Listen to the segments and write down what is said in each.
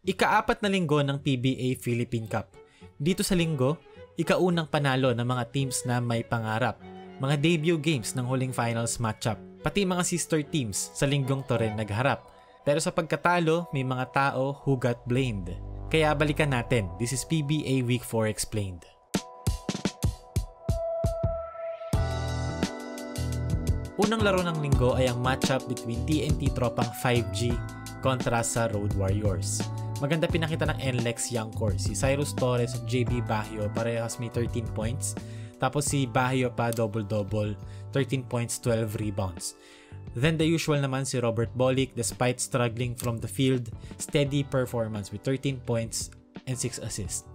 Ika-4 na linggo ng PBA Philippine Cup. Dito sa linggo, ika-unang panalo ng mga teams na may pangarap. Mga debut games ng huling finals matchup. Pati mga sister teams sa linggong to rin nagharap. Pero sa pagkatalo, may mga tao who got blamed. Kaya balikan natin. This is PBA Week 4 Explained. Unang laro ng linggo ay ang matchup between TNT tropang 5G kontra sa Road Warriors. Maganda pinakita ng NLEX young core. Si Cyrus Torres at JB Baguio parehas may 13 points. Tapos si Baguio pa double-double, 13 points, 12 rebounds. Then the usual naman si Robert Bolick despite struggling from the field, steady performance with 13 points and 6 assists.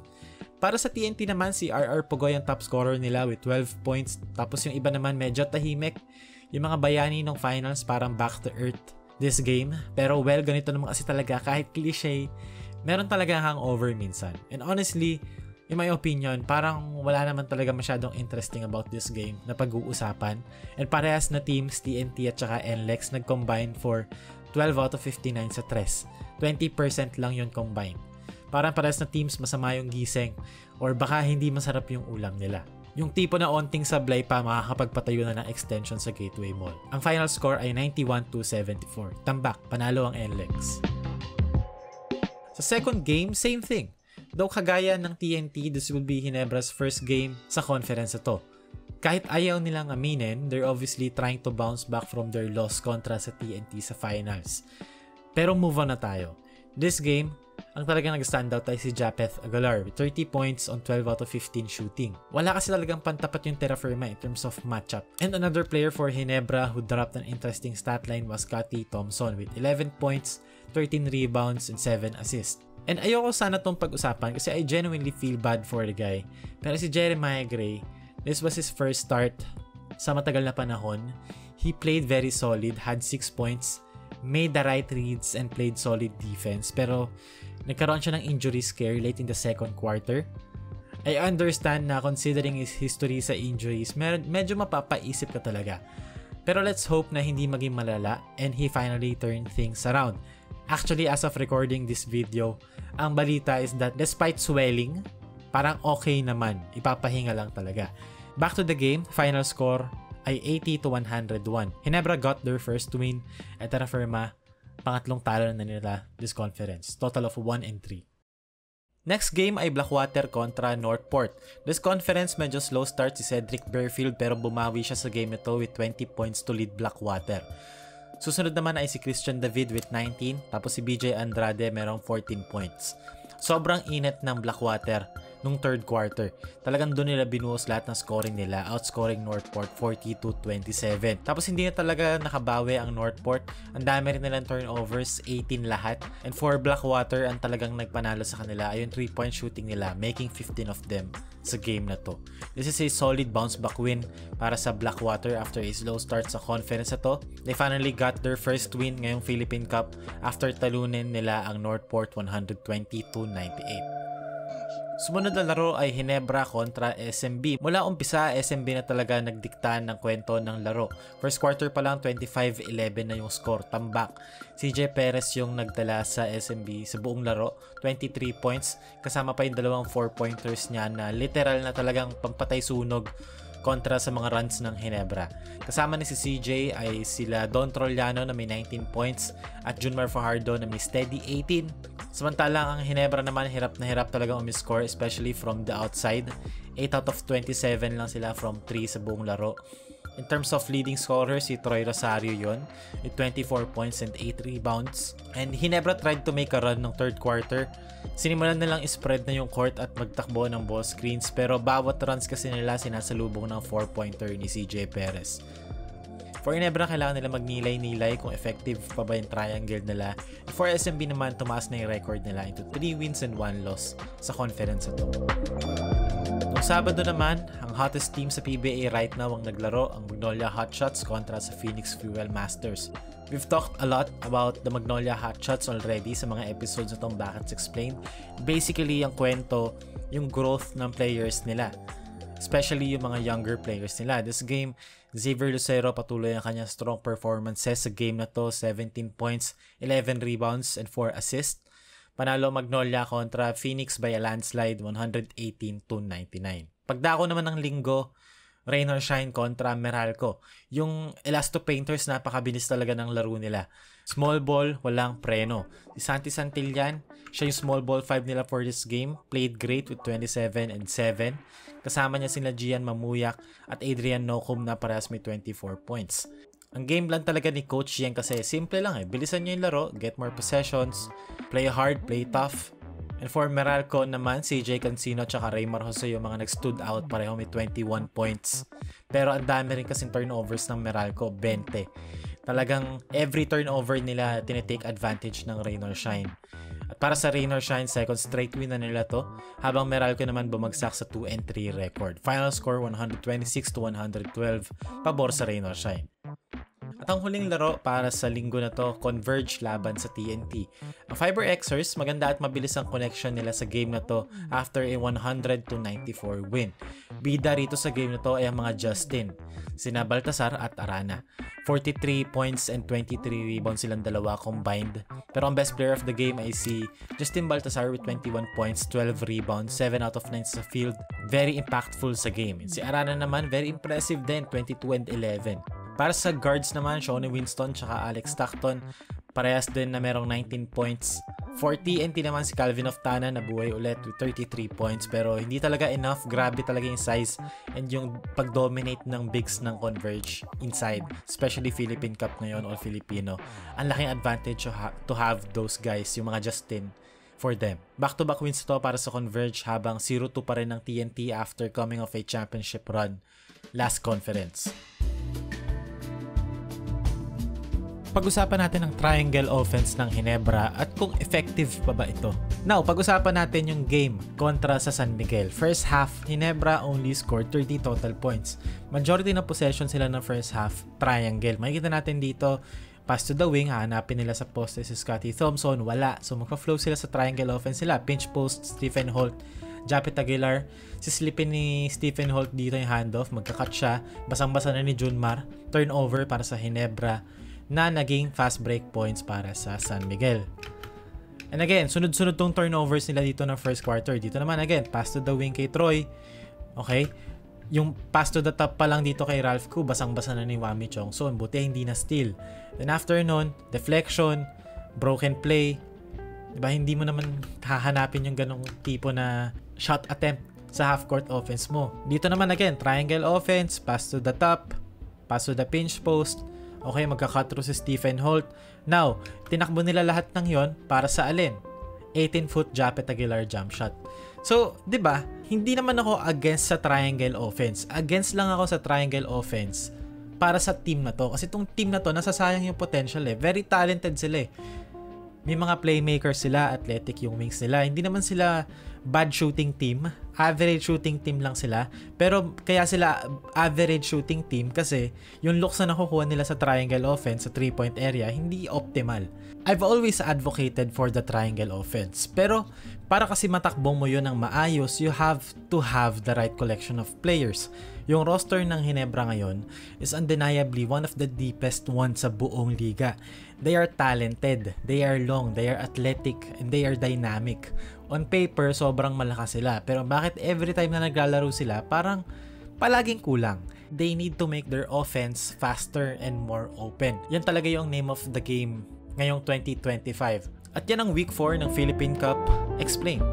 Para sa TNT naman si RR Pugoy ang top scorer nila with 12 points. Tapos yung iba naman medyo tahimik. Yung mga bayani ng finals parang back to earth this game. Pero well, ganito naman kasi talaga kahit cliche, meron talaga hangover minsan. And honestly, in my opinion, parang wala naman talaga masyadong interesting about this game na pag-uusapan. And parehas na teams, TNT at saka NLEX, nag-combine for 12 out of 59 sa tres. 20% lang yun combined. Parang parehas na teams masama yung gising or baka hindi masarap yung ulam nila. Yung tipo na onting sablay pa makakapagpatayo na ng extension sa Gateway Mall. Ang final score ay 91-74. Tambak, panalo ang NLEX. Sa second game, same thing. Though kagaya ng TNT, this will be Ginebra's first game sa conference ito. Kahit ayaw nilang aminin, they're obviously trying to bounce back from their loss kontra sa TNT sa finals. Pero move on na tayo. This game, ang talagang nag-standout ay si Japeth Aguilar with 30 points on 12 out of 15 shooting. Wala kasi talagang pantapat yung Terra Firma in terms of matchup. And another player for Ginebra who dropped an interesting stat line was Scotty Thompson with 11 points, 13 rebounds, and 7 assists. And ayoko sana itong pag-usapan kasi I genuinely feel bad for the guy. Pero si Jeremiah Gray, this was his first start sa matagal na panahon. He played very solid, had 6 points, made the right reads, and played solid defense. Pero nagkaroon siya ng injury scare late in the second quarter. I understand na considering his history sa injuries, medyo mapapaisip ka talaga. Pero let's hope na hindi maging malala and he finally turned things around. Actually, as of recording this video, ang balita is that despite swelling, parang okay naman. Ipapahinga lang talaga. Back to the game, final score ay 80-101. Ginebra got their first win at Terra Firma, pangatlong talo na nila this conference. Total of 1-3. Next game ay Blackwater kontra Northport. This conference medyo slow start si Cedric Bearfield pero bumawi siya sa game ito with 20 points to lead Blackwater. Susunod naman ay si Christian David with 19, tapos si BJ Andrade merong 14 points. Sobrang init ng Blackwater nung third quarter. Talagang doon nila binuhos lahat ng scoring nila, outscoring Northport 40-27. Tapos hindi na talaga nakabawi ang Northport. Ang dami rin nilang turnovers, 18 lahat. And for Blackwater, ang talagang nagpanalo sa kanila ay yung 3-point shooting nila, making 15 of them sa game na to. This is a solid bounce back win para sa Blackwater after a slow start sa conference na to. They finally got their first win ngayong Philippine Cup after talunin nila ang Northport 120-98. Sumunod na laro ay Ginebra kontra SMB. Mula umpisa, SMB na talaga nagdikta ng kwento ng laro. First quarter pa lang, 25-11 na yung score. Tambak. CJ Perez yung nagdala sa SMB sa buong laro. 23 points. Kasama pa yung dalawang 4-pointers niya na literal na talagang pampatay sunog kontra sa mga runs ng Ginebra. Kasama ni si CJ ay sila Don Trollano na may 19 points at Junmar Fajardo na may steady 18. Samantalang ang Ginebra naman hirap na hirap talagang umiscore especially from the outside. 8 out of 27 lang sila from 3 sa buong laro. In terms of leading scorer, si Troy Rosario yon with 24 points and 8 rebounds. And Ginebra tried to make a run ng third quarter. Sinimulan nilang spread na yung court at magtakbo ng ball screens pero bawat runs kasi nila sinasalubong ng 4-pointer ni CJ Perez. For Ginebra, kailangan nila magnilay-nilay kung effective pa ba yung triangle nila. For SMB naman, tumaas na yung record nila into 3 wins and 1 loss sa conference ito. Noong Sabado naman, ang hottest team sa PBA right now ang naglaro, ang Magnolia Hotshots kontra sa Phoenix Fuel Masters. We've talked a lot about the Magnolia Hotshots already sa mga episodes na itong Bakits Explained. Basically, ang kwento, yung growth ng players nila. Especially yung mga younger players nila. This game, Xavier Lucero patuloy ang kanyang strong performances sa game na to. 17 points, 11 rebounds, and 4 assists. Panalo Magnolia kontra Phoenix by a landslide 118-99. Pagdako naman ng linggo, Rain or Shine kontra Meralco. Yung Elasto Painters, napakabilis talaga ng laro nila. Small ball, walang preno. Si Santi Santillan, siya yung small ball 5 nila for this game. Played great with 27 and 7. Kasama niya sila Gian Mamuyak at Adrian Nocum na parehas may 24 points. Ang game plan talaga ni Coach Yang kasi simple lang Bilisan niyo yung laro, get more possessions, play hard, play tough. And for Meralco naman, CJ Cancino at Raymar Jose yung mga nag-stood out, pareho may 21 points. Pero ang dami rin kasing turnovers ng Meralco, 20. Talagang every turnover nila tinitake advantage ng Rain or Shine. At para sa Rain or Shine, second straight win na nila to, habang Meralco naman bumagsak sa 2-3 record. Final score 126-112, pabor sa Rain or Shine. At ang huling laro para sa linggo na to, Converge laban sa TNT. Ang Fiber Xers, maganda at mabilis ang connection nila sa game na to after a 100-94 win. Bida rito sa game na to ay ang mga Justin, sina Baltasar at Arana. 43 points and 23 rebounds silang dalawa combined. Pero ang best player of the game ay si Justin Baltasar with 21 points, 12 rebounds, 7 out of 9 sa field. Very impactful sa game. Si Arana naman, very impressive din, 22 and 11. Para sa guards naman, Shawnee Winston tsaka Alex Stockton, parehas din na merong 19 points. For TNT naman si Calvin Oftana nabuhay ulit with 33 points, pero hindi talaga enough. Grabe talaga yung size and yung pag-dominate ng bigs ng Converge inside, especially Philippine Cup ngayon, all Filipino. Ang laking advantage to have those guys, yung mga Justin, for them. Back-to-back wins to para sa Converge habang 0-2 pa rin ng TNT after coming off a championship run last conference. Pag-usapan natin ang triangle offense ng Ginebra at kung effective pa ba ito. Now, pag-usapan natin yung game kontra sa San Miguel. First half, Ginebra only scored 30 total points. Majority na possession sila ng first half, triangle. Makikita natin dito, pass to the wing, hahanapin nila sa poste si Scottie Thompson, wala. So magka-flow sila sa triangle offense sila. Pinch post, Stephen Holt, Japet Aguilar. Sislipin ni Stephen Holt dito yung handoff, magka-cut siya. Basang-basa na ni Junmar. Turnover para sa Ginebra na naging fast break points para sa San Miguel. And again, sunod-sunod tong turnovers nila dito ng first quarter. Dito naman again, pass to the wing kay Troy. Okay? Yung pass to the top pa lang dito kay Ralph Koo, basang-basa na ni Wami Chongson. Buti hindi na steal. Then after nun, deflection, broken play. Diba, hindi mo naman hahanapin yung ganong tipo na shot attempt sa half-court offense mo. Dito naman again, triangle offense, pass to the top, pass to the pinch post. Okay, magka-cut through si Stephen Holt. Now, tinakbo nila lahat ng yon para sa alin? 18-foot Japet Aguilar jump shot. So, 'di ba? Hindi naman ako against sa triangle offense. Against lang ako sa triangle offense para sa team na to. Kasi itong team na to, nasasayang yung potential eh. Very talented sila eh. May mga playmakers sila, athletic yung wings nila. Hindi naman sila bad shooting team. Average shooting team lang sila. Pero kaya sila average shooting team kasi yung looks na nakukuha nila sa triangle offense, sa 3-point area, hindi optimal. I've always advocated for the triangle offense. Pero para kasi matakbong mo yun ng maayos, you have to have the right collection of players. Yung roster ng Ginebra ngayon is undeniably one of the deepest ones sa buong liga. They are talented, they are long, they are athletic, and they are dynamic. On paper, sobrang malakas sila. Pero bakit every time na naglalaro sila, parang palaging kulang? They need to make their offense faster and more open. Yan talaga yung name of the game ngayong 2025. At yan ang Week 4 ng Philippine Cup Explained.